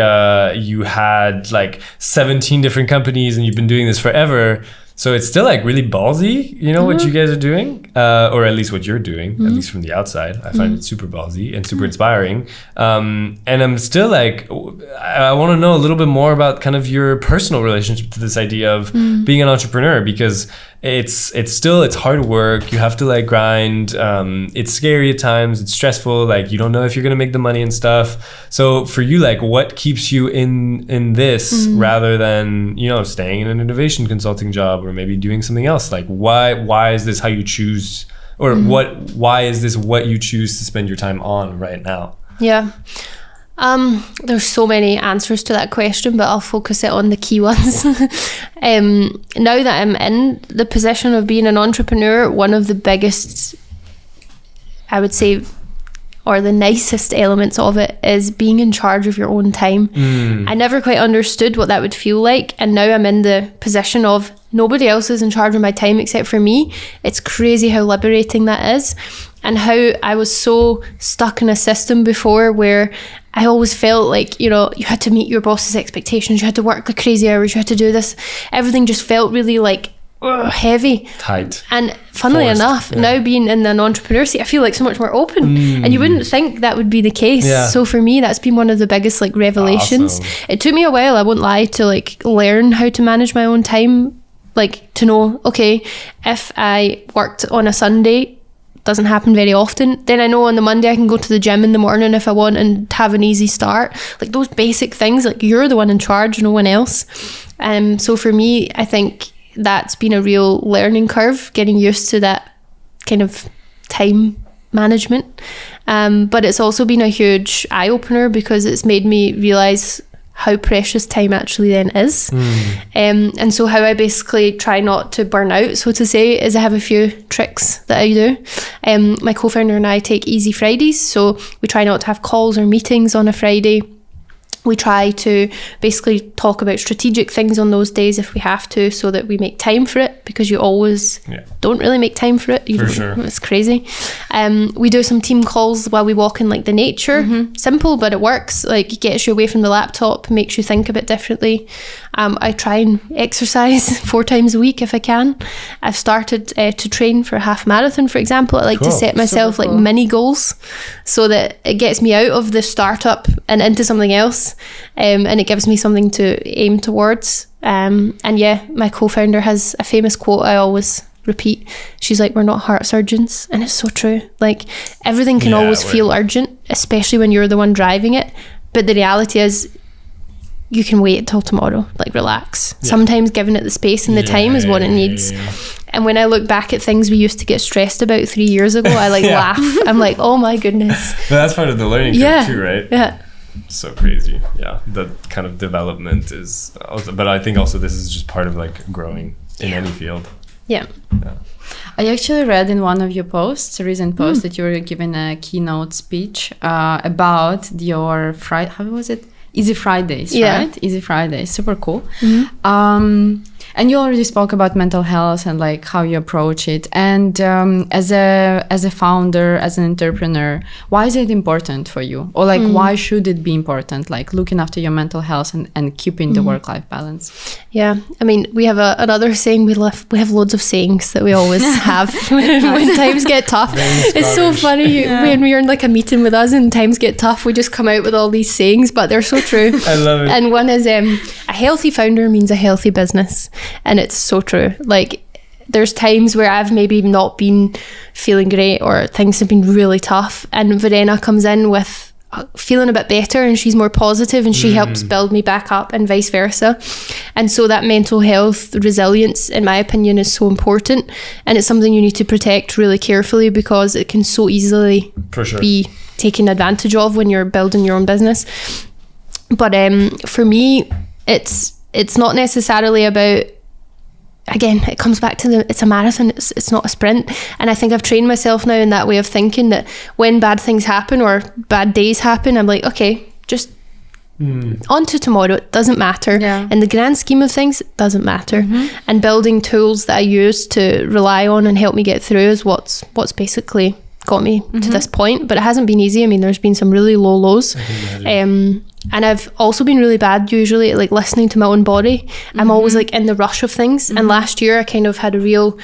you had like 17 different companies and you've been doing this forever. So it's still like really ballsy, you know, what you guys are doing, or at least what you're doing, at least from the outside. I find it super ballsy and super inspiring. And I'm still like, I want to know a little bit more about kind of your personal relationship to this idea of being an entrepreneur, because it's hard work. You have to like grind. It's scary at times. It's stressful. Like, you don't know if you're going to make the money and stuff. So for you, like, what keeps you in this rather than, you know, staying in an innovation consulting job or maybe doing something else? Like, why is this how you choose, or why is this what you choose to spend your time on right now? Yeah. There's so many answers to that question, but I'll focus it on the key ones. Now that I'm in the position of being an entrepreneur, one of the biggest, I would say, or the nicest elements of it is being in charge of your own time. I never quite understood what that would feel like, and now I'm in the position of nobody else is in charge of my time except for me. It's crazy how liberating that is, and how I was so stuck in a system before where I always felt like, you know, you had to meet your boss's expectations, you had to work the crazy hours, you had to do this. Everything just felt really like heavy, tight, and funnily enough, now being in an entrepreneur seat, I feel like so much more open, and you wouldn't think that would be the case. So for me, that's been one of the biggest like revelations. It took me a while, I won't lie, to like learn how to manage my own time, like to know, okay, if I worked on a Sunday, doesn't happen very often, then I know on the Monday I can go to the gym in the morning if I want and have an easy start. Like those basic things, like you're the one in charge, no one else. So for me, I think that's been a real learning curve, getting used to that kind of time management. But it's also been a huge eye-opener because it's made me realise how precious time actually then is. And so how I basically try not to burn out, so to say, is I have a few tricks that I do. My co-founder and I take easy Fridays, so we try not to have calls or meetings on a Friday. We try to basically talk about strategic things on those days if we have to, so that we make time for it, because you always don't really make time for it. For sure. It's crazy. We do some team calls while we walk in like the nature. Simple, but it works. Like, it gets you away from the laptop, makes you think a bit differently. I try and exercise 4 times a week if I can. I've started to train for a half marathon, for example. I like to set myself like mini goals so that it gets me out of the startup and into something else. And it gives me something to aim towards. And yeah, my co-founder has a famous quote I always repeat. She's like, we're not heart surgeons. And it's so true. Like, everything can always feel urgent, especially when you're the one driving it. But the reality is, you can wait till tomorrow. Like, relax. Sometimes giving it the space and the time is what it needs. And when I look back at things we used to get stressed about 3 years ago, I like laugh. I'm like, oh my goodness. But that's part of the learning curve too, right? Yeah. So crazy. Yeah, that kind of development is also, but I think also this is just part of like growing in any field. Yeah. I actually read in one of your posts, a recent post, that you were giving a keynote speech about your how was it? Easy Fridays, right? Easy Fridays, super cool. And you already spoke about mental health and like how you approach it. And as a founder, as an entrepreneur, why is it important for you? Or like, why should it be important? Like looking after your mental health and keeping the work-life balance. Yeah, I mean, we have another saying. We have loads of sayings that we always have when times get tough. It's so funny when we're in like a meeting with us and times get tough. We just come out with all these sayings, but they're so true. I love it. And one is a healthy founder means a healthy business. And it's so true. Like, there's times where I've maybe not been feeling great or things have been really tough, and Verena comes in with feeling a bit better and she's more positive and she helps build me back up, and vice versa. And so that mental health resilience, in my opinion, is so important, and it's something you need to protect really carefully because it can so easily be taken advantage of when you're building your own business. But for me, it's not necessarily about, again, it comes back to it's a marathon, it's not a sprint. And I think I've trained myself now in that way of thinking, that when bad things happen or bad days happen, I'm like, okay, just On to tomorrow, it doesn't matter. Yeah. In the grand scheme of things, it doesn't matter. And building tools that I use to rely on and help me get through is what's basically got me to this point. But it hasn't been easy. I mean, there's been some really low lows. And I've also been really bad usually at like listening to my own body. I'm always like in the rush of things. And last year I kind of had a real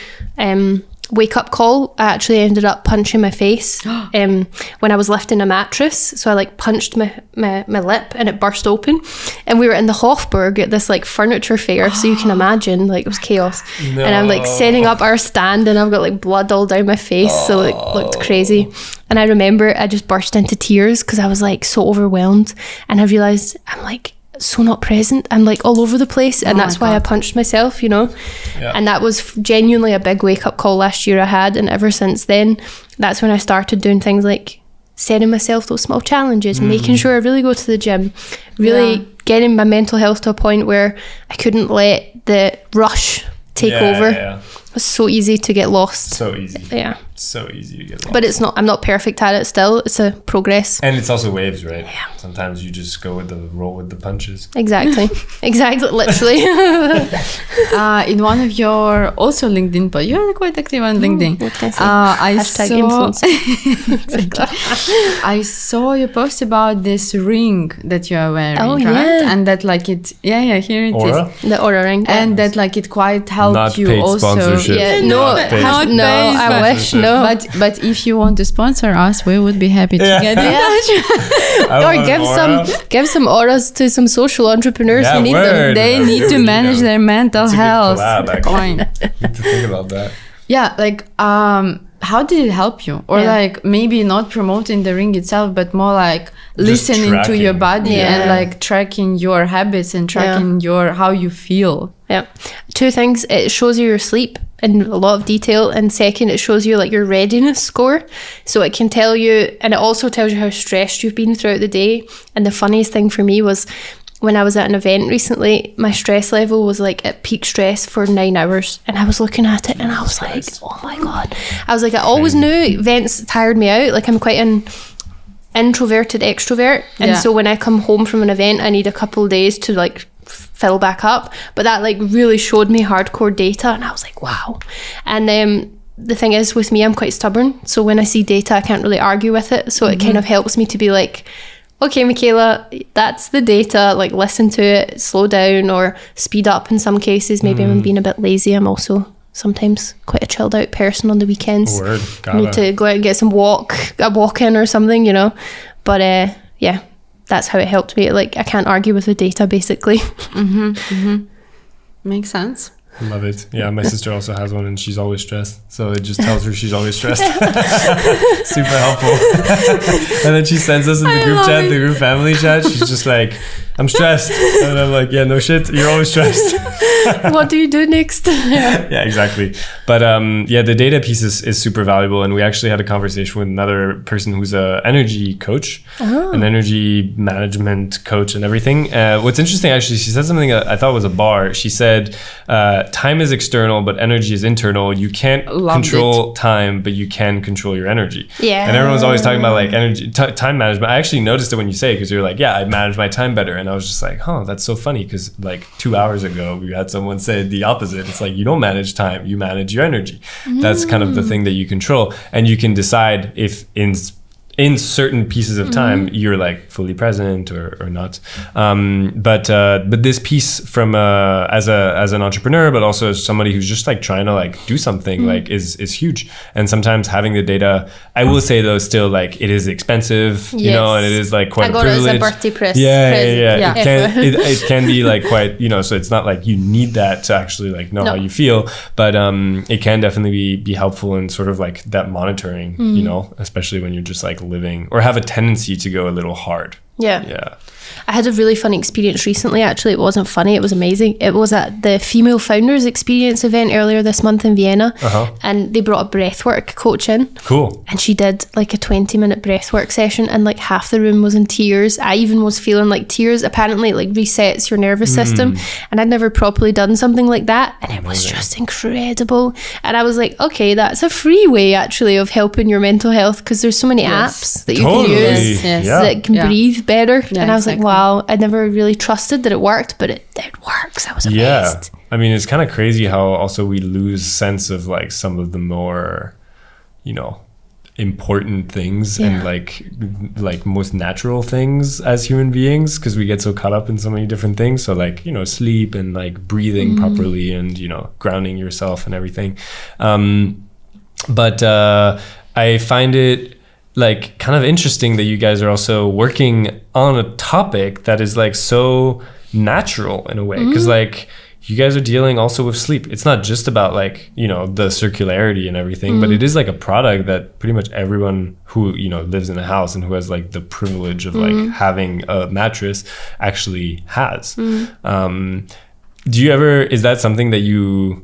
wake up call. I actually ended up punching my face when I was lifting a mattress. So I like punched my lip and it burst open. And we were in the Hofburg at this like furniture fair. So you can imagine, like, it was chaos. No. And I'm like setting up our stand and I've got like blood all down my face. So it looked crazy. And I remember I just burst into tears because I was like so overwhelmed. And I realised I'm like so not present. I'm like all over the place. And that's why I punched myself, you know. Yeah. And that was genuinely a big wake up call last year I had. And ever since then, that's when I started doing things like setting myself those small challenges, making sure I really go to the gym, really getting my mental health to a point where I couldn't let the rush take over. It was so easy to get lost. So easy. Yeah. So easy to get lost. But it's not, I'm not perfect at it still. It's a progress. And it's also waves, right? Yeah. Sometimes you just roll with the punches. Exactly. Exactly. Literally. In one of your also LinkedIn posts, you're quite active on LinkedIn. What can I say? I Hashtag saw influencer. I saw you post about this ring that you are wearing, Oh, right? yeah. And that like it, here it is. Aura? The Aura ring. And that like it quite helped Not you paid also. sponsorship. Yeah, No, Not paid. not no, paid I wish, sponsorship. no. But if you want to sponsor us, we would be happy to get in touch. I Or want give some auras to some social entrepreneurs Yeah, who need word. them. They need to Really, manage their mental It's a good health. collab, actually. Point. Need to think about that. Yeah, like how did it help you? Or Yeah. like maybe not promoting the ring itself, but more like Just listening to your tracking. body and Yeah. like tracking your habits and tracking your how you feel. Yeah. Two things. It shows you your sleep in a lot of detail. And second, it shows you like your readiness score. So it can tell you, and it also tells you how stressed you've been throughout the day. And the funniest thing for me was when I was at an event recently, my stress level was like at peak stress for 9 hours. And I was looking at it and I was like, oh my God. I was like, I always knew events tired me out. Like I'm quite an introverted extrovert. And Yeah. so when I come home from an event, I need a couple of days to like fill back up. But that like really showed me hardcore data and I was like, wow. And the thing is with me, I'm quite stubborn. So when I see data, I can't really argue with it. So it kind of helps me to be like, okay, Michaela, that's the data, like listen to it, slow down or speed up in some cases. Maybe I'm being a bit lazy. I'm also sometimes quite a chilled out person on the weekends. Word. I need to go out and get some a walk in or something, you know. But yeah, that's how it helped me. Like I can't argue with the data basically. Makes sense. Love it. Yeah, my sister also has one and she's always stressed. So it just tells her she's always stressed. Super helpful. And then she sends us in the group chat, the group family chat. She's just like, I'm stressed. And I'm like, yeah, no shit. You're always stressed. What do you do next? Yeah, exactly. But yeah, the data piece is super valuable. And we actually had a conversation with another person who's an energy coach, an energy management coach and everything. What's interesting, actually, she said something that I thought was a bar. She said, time is external, but energy is internal. You can't control time, but you can control your energy. Yeah. And everyone's always talking about like energy, time management. I actually noticed it when you say it because you're like, yeah, I manage my time better. And I was just like, huh, that's so funny because like 2 hours ago, we had someone say the opposite. It's like, you don't manage time, you manage your energy. That's kind of the thing that you control. And you can decide if in certain pieces of time you're like fully present or not. But this piece from as an entrepreneur, but also as somebody who's just like trying to like do something like is huge. And sometimes having the data, I will say though, still like it is expensive, you know, and it is like quite I got a it as privilege. a birthday present. Yeah. It can be like quite, you know, so it's not like you need that to actually like know how you feel, but it can definitely be helpful in sort of like that monitoring, you know, especially when you're just like living or have a tendency to go a little hard. Yeah. I had a really funny experience recently. Actually, it wasn't funny. It was amazing. It was at the Female Founders Experience event earlier this month in Vienna. And they brought a breathwork coach in. Cool. And she did like a 20-minute breathwork session and like half the room was in tears. I even was feeling like tears. Apparently it like resets your nervous system. And I'd never properly done something like that. And it was just incredible. And I was like, okay, that's a free way actually of helping your mental health because there's so many apps that you can use Yes. that can breathe better. Yeah, and I was like, exactly. wow, I never really trusted that it worked, but it works. I was amazed. I mean, it's kind of crazy how also we lose sense of like some of the more, you know, important things and like most natural things as human beings, because we get so caught up in so many different things. So like, you know, sleep and like breathing properly and, you know, grounding yourself and everything. But I find it like kind of interesting that you guys are also working on a topic that is like so natural in a way, because like you guys are dealing also with sleep. It's not just about like, you know, the circularity and everything, but it is like a product that pretty much everyone who, you know, lives in a house and who has like the privilege of like having a mattress actually has. Do you ever, is that something that you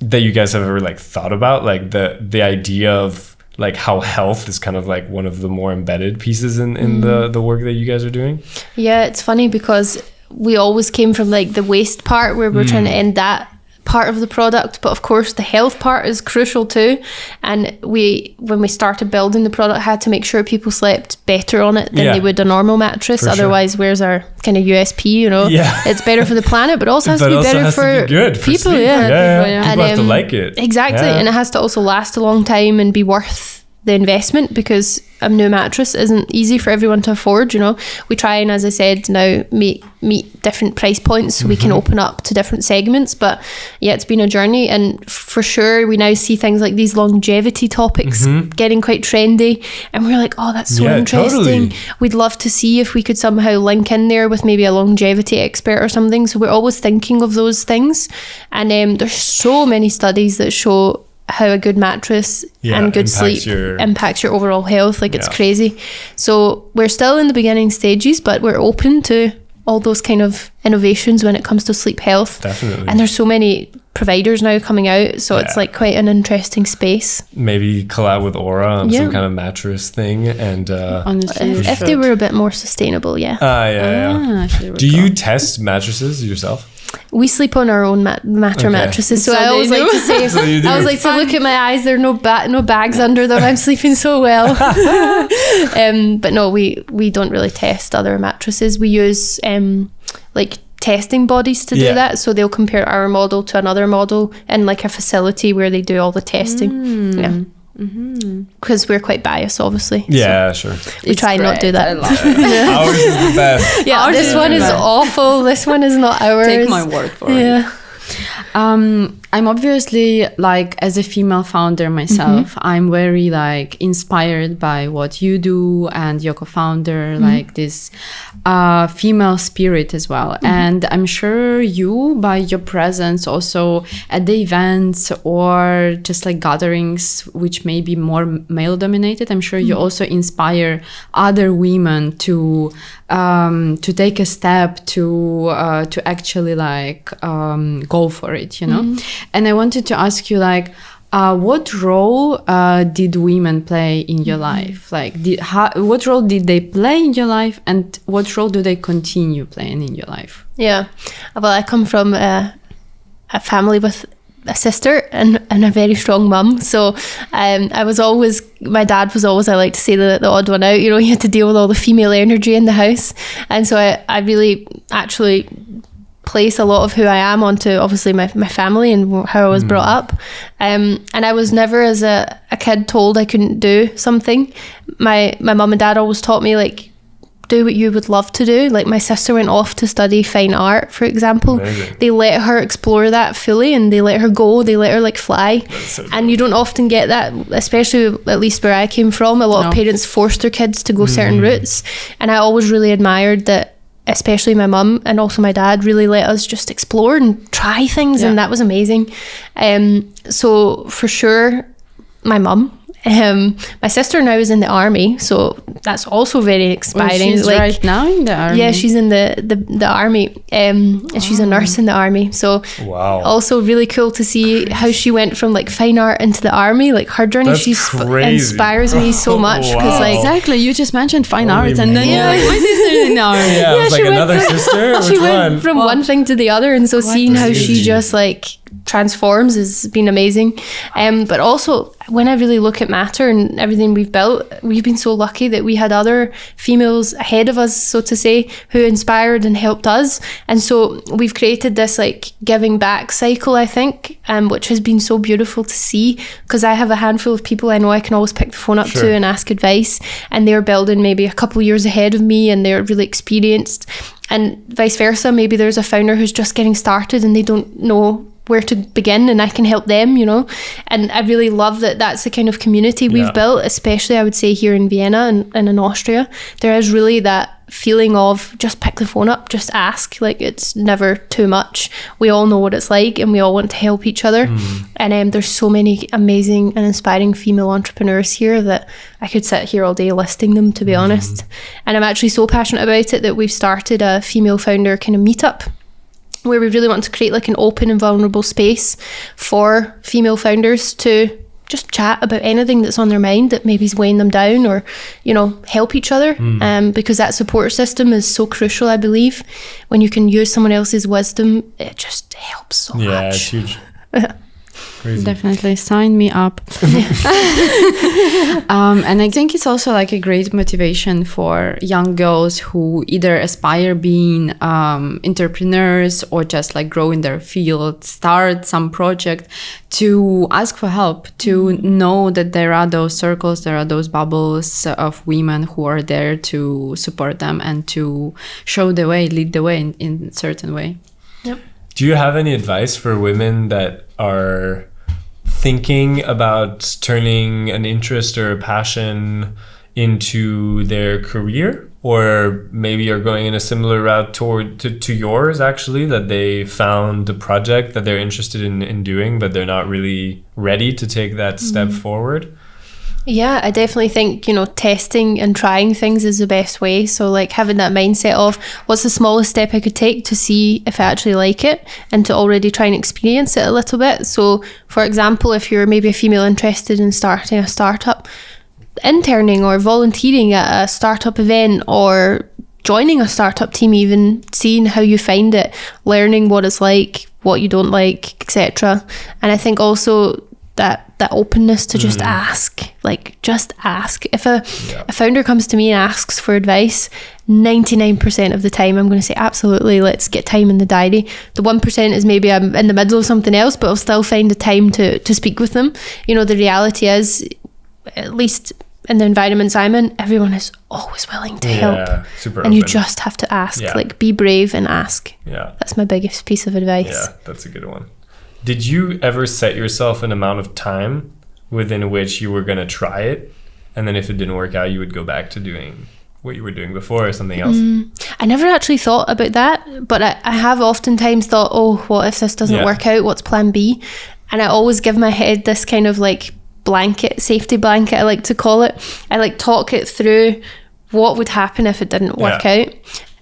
guys have ever like thought about, like the idea of like how health is kind of like one of the more embedded pieces in the work that you guys are doing? Yeah, it's funny because we always came from like the waste part where we're trying to end that part of the product, but of course the health part is crucial too. And when we started building the product, had to make sure people slept better on it than they would a normal mattress. For Otherwise, where's our kind of USP, you know? Yeah. It's better for the planet, but also has But to be also better has to for be good for people. sleep. Yeah. People have to like it. Exactly. Yeah. And it has to also last a long time and be worth the investment, because a new mattress isn't easy for everyone to afford. You know, we try and, as I said, now meet different price points so we can open up to different segments. But yeah, it's been a journey, and for sure we now see things like these longevity topics getting quite trendy, and we're like, oh, that's so interesting. Totally. We'd love to see if we could somehow link in there with maybe a longevity expert or something. So we're always thinking of those things, and there's so many studies that show how a good mattress and good sleep impacts your overall health. Like, it's crazy. So we're still in the beginning stages, but we're open to all those kind of innovations when it comes to sleep health. Definitely. And there's so many providers now coming out, so it's like quite an interesting space. Maybe collab with Aura on some kind of mattress thing, and Honestly, if they were a bit more sustainable, Do you test mattresses yourself? We sleep on our own Mattr mattresses, so I always like to say, So you do. I always like to look at my eyes. There are no bags under them. I'm sleeping so well. But no, we don't really test other mattresses. We use like testing bodies to do that. So they'll compare our model to another model in like a facility where they do all the testing. Because we're quite biased, obviously. Yeah, sure. We try and not do that. I love it. Ours is the best. Yeah, Ours this is one the is best. awful. This one is not ours. Take my word for it. Yeah. I'm obviously, like, as a female founder myself, I'm very like inspired by what you do and your co-founder, like this female spirit as well. And I'm sure you, by your presence also at the events or just like gatherings which may be more male dominated, I'm sure you also inspire other women to take a step to actually like go for it, you know. And I wanted to ask you, like, what role did women play in your life? Like, what role did they play in your life, and what role do they continue playing in your life? Yeah. Well, I come from a family with a sister and a very strong mum. So I was always, my dad was always, I like to say, the odd one out. You know, he had to deal with all the female energy in the house. And so I really actually place a lot of who I am onto obviously my family and how I was brought up. And I was never as a kid told I couldn't do something. My mum and dad always taught me, like, do what you would love to do. Like, my sister went off to study fine art, for example. Amazing. They let her explore that fully, and they let her go, they let her like fly. So And you don't often get that, especially at least where I came from. A lot of parents forced their kids to go certain routes, and I always really admired that, especially my mum and also my dad really let us just explore and try things, and that was amazing. So for sure, my mum. My sister now is in the army, so that's also very inspiring. She's right now in the army. Yeah, she's in the army, and she's a nurse in the army. So wow, also really cool to see how she went from like fine art into the army. Like, her journey, That's she crazy. inspires me so much, because Wow. like Exactly, you just mentioned fine Holy arts, and then you're like, moly. my sister's in the army. Yeah, it was she like went another from- sister. she Which went one? from one thing to the other, and so seeing how she crazy. just like transforms has been amazing. But also, when I really look at Mattr and everything we've built, we've been so lucky that we had other females ahead of us, so to say, who inspired and helped us. And so we've created this like giving back cycle, I think, which has been so beautiful to see, because I have a handful of people I know I can always pick the phone up to and ask advice, and they're building maybe a couple years ahead of me and they're really experienced. And vice versa, maybe there's a founder who's just getting started and they don't know where to begin, and I can help them, you know. And I really love that that's the kind of community we've built, especially I would say here in Vienna and in Austria. There is really that feeling of just pick the phone up, just ask. Like, it's never too much. We all know what it's like and we all want to help each other. And there's so many amazing and inspiring female entrepreneurs here that I could sit here all day listing them, to be honest. And I'm actually so passionate about it that we've started a female founder kind of meetup, where we really want to create like an open and vulnerable space for female founders to just chat about anything that's on their mind that maybe is weighing them down, or, you know, help each other. Because that support system is so crucial, I believe. When you can use someone else's wisdom, it just helps so much. Yeah, it's huge. Crazy. Definitely sign me up. And I think it's also like a great motivation for young girls who either aspire being entrepreneurs or just like grow in their field, start some project, to ask for help, to know that there are those circles, there are those bubbles of women who are there to support them and to show the way, lead the way in a certain way. Yep. Do you have any advice for women that are thinking about turning an interest or a passion into their career, or maybe are going in a similar route to yours, actually, that they found a project that they're interested in doing, but they're not really ready to take that step forward? Yeah, I definitely think, you know, testing and trying things is the best way. So like having that mindset of what's the smallest step I could take to see if I actually like it, and to already try and experience it a little bit. So for example, if you're maybe a female interested in starting a startup, interning or volunteering at a startup event, or joining a startup team, even seeing how you find it, learning what it's like, what you don't like, etc. And I think also that openness to just ask, like just ask. If a founder comes to me and asks for advice, 99% of the time I'm going to say absolutely, let's get time in the diary. The 1% is maybe I'm in the middle of something else, but I'll still find the time to speak with them. You know, the reality is, at least in the environments I'm in, everyone is always willing to help, super and open. you just have to ask. Like, be brave and ask. That's my biggest piece of advice. That's a good one. Did you ever set yourself an amount of time within which you were going to try it, and then if it didn't work out, you would go back to doing what you were doing before or something else? I never actually thought about that, but I have oftentimes thought, oh, what if this doesn't work out? What's plan B? And I always give my head this kind of like blanket, safety blanket, I like to call it. I like talk it through what would happen if it didn't work out.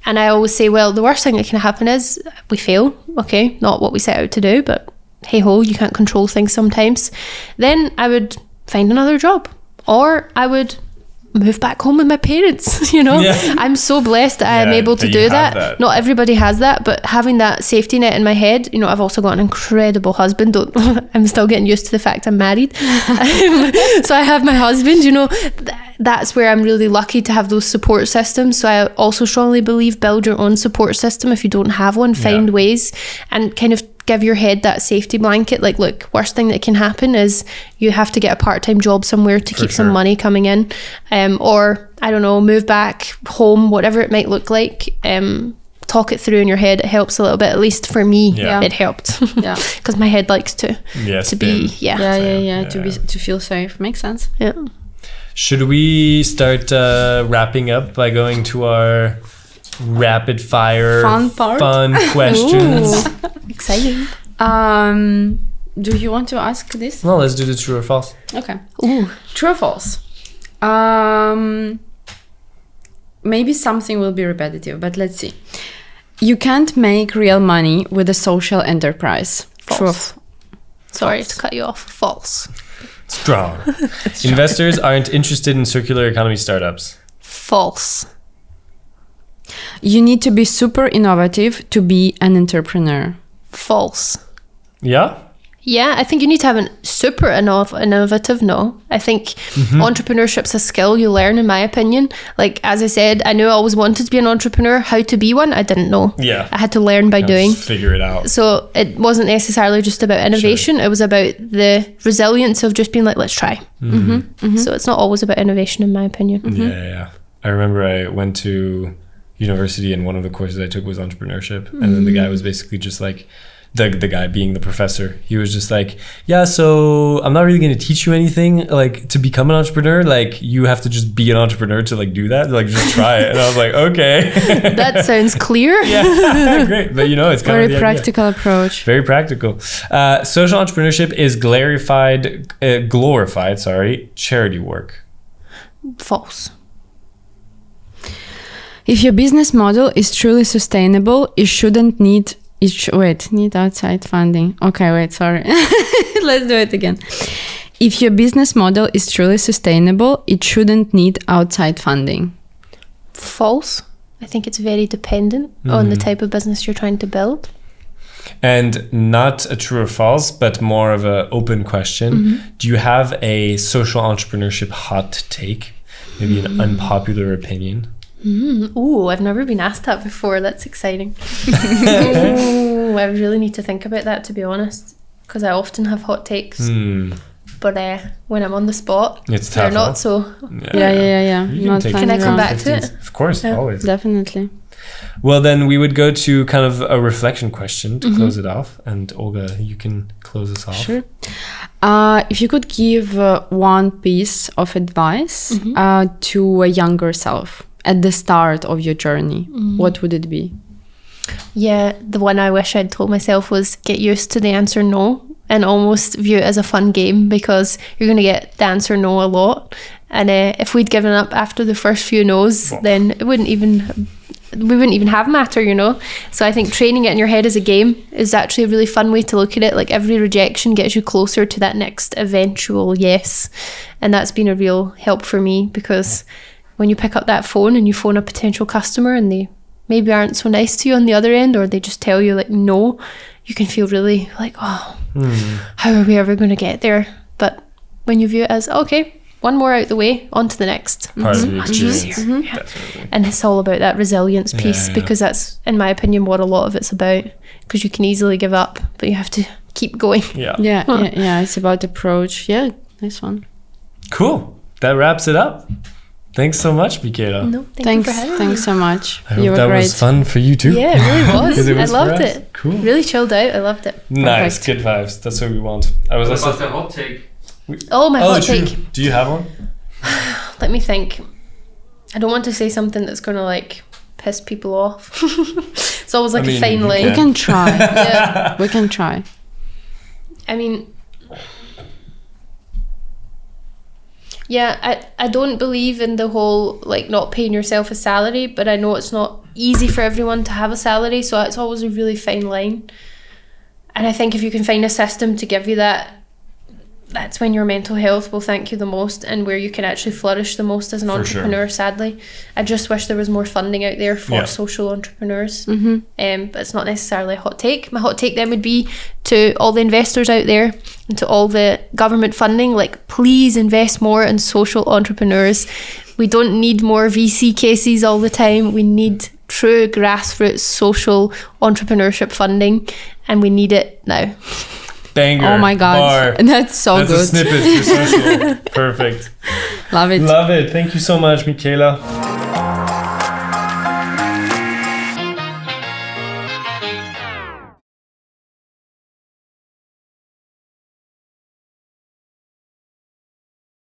And I always say, well, the worst thing that can happen is we fail. Okay, not what we set out to do, but hey ho, you can't control things sometimes. Then I would find another job, or I would move back home with my parents. You know, I'm so blessed that I am able to do that. Not everybody has that, but having that safety net in my head, you know, I've also got an incredible husband. I'm still getting used to the fact I'm married. So I have my husband, you know, that's where I'm really lucky to have those support systems. So I also strongly believe build your own support system. If you don't have one, find ways, and kind of give your head that safety blanket. Like, look, worst thing that can happen is you have to get a part-time job somewhere to keep some money coming in, or I don't know, move back home, whatever it might look like. Talk it through in your head. It helps a little bit. At least for me, it helped. Because my head likes to be to feel safe. Makes sense. Should we start wrapping up by going to our rapid fire fun questions? Exciting. Do you want to ask this? Well, let's do the true or false. Okay. True or false? Maybe something will be repetitive, but let's see. You can't make real money with a social enterprise. False. Sorry to cut you off. False. Strong. Investors aren't interested in circular economy startups. False. You need to be super innovative to be an entrepreneur. False. Yeah? Yeah, I think you need to have a super innovative, no. I think entrepreneurship's a skill you learn, in my opinion. Like, as I said, I knew I always wanted to be an entrepreneur. How to be one, I didn't know. Yeah. I had to learn by doing. Just figure it out. So it wasn't necessarily just about innovation. It was about the resilience of just being like, let's try. So it's not always about innovation, in my opinion. Yeah. I remember I went to university and one of the courses I took was entrepreneurship. And then the guy was basically just like, the guy being the professor, he was just like, yeah, so I'm not really going to teach you anything like to become an entrepreneur. Like, you have to just be an entrepreneur to like do that, like just try it. And I was like, okay. That sounds clear. Yeah, great. But it's kind of very practical approach. Very practical. Social entrepreneurship is glorified charity work. False. If your business model is truly sustainable, it shouldn't need outside funding. Okay, wait, sorry. Let's do it again. If your business model is truly sustainable, it shouldn't need outside funding. False. I think it's very dependent on the type of business you're trying to build. And not a true or false, but more of an open question. Do you have a social entrepreneurship hot take? Maybe an unpopular opinion? Ooh, I've never been asked that before. That's exciting. Ooh, I really need to think about that, to be honest, because I often have hot takes. But when I'm on the spot, it's they're tough, not so. Yeah. Can I come back to it? Of course, always. Definitely. Well, then we would go to kind of a reflection question to close it off. And Olga, you can close us off. Sure. If you could give one piece of advice to a younger self at the start of your journey, what would it be? Yeah, the one I wish I'd told myself was get used to the answer no and almost view it as a fun game, because you're going to get the answer no a lot. And if we'd given up after the first few no's, then we wouldn't even have Mattr, So I think training it in your head as a game is actually a really fun way to look at it. Like, every rejection gets you closer to that next eventual yes. And that's been a real help for me, because when you pick up that phone and you phone a potential customer and they maybe aren't so nice to you on the other end, or they just tell you like no, you can feel really like, how are we ever going to get there? But when you view it as, okay, one more out the way, on to the next. Part of the experience. Yeah. And it's all about that resilience piece, because that's, in my opinion, what a lot of it's about, because you can easily give up, but you have to keep going. Yeah, it's about approach. Yeah, nice one. Cool. That wraps it up. Thanks so much, Michaela. No, thanks for having me. Thanks so much. I hope that was fun for you too. Yeah, it really was. It was I loved it. Cool. Really chilled out. I loved it. Nice. Good vibes. That's what we want. I was What about the hot take? My hot true. take. Do you have one? Let me think. I don't want to say something that's going to like piss people off. It's always like a fine line. We can try. Yeah. We can try. I mean, yeah, I don't believe in the whole like not paying yourself a salary, but I know it's not easy for everyone to have a salary, so it's always a really fine line. And I think if you can find a system to give you that, that's when your mental health will thank you the most, and where you can actually flourish the most as an entrepreneur. Sadly, I just wish there was more funding out there for social entrepreneurs. But it's not necessarily a hot take. My hot take then would be to all the investors out there and to all the government funding, like, please invest more in social entrepreneurs. We don't need more VC cases all the time. We need true grassroots social entrepreneurship funding, and we need it now. Banger. Oh my god, bar. that's good. That's a snippet for social. Perfect. Love it. Love it. Thank you so much, Michaela.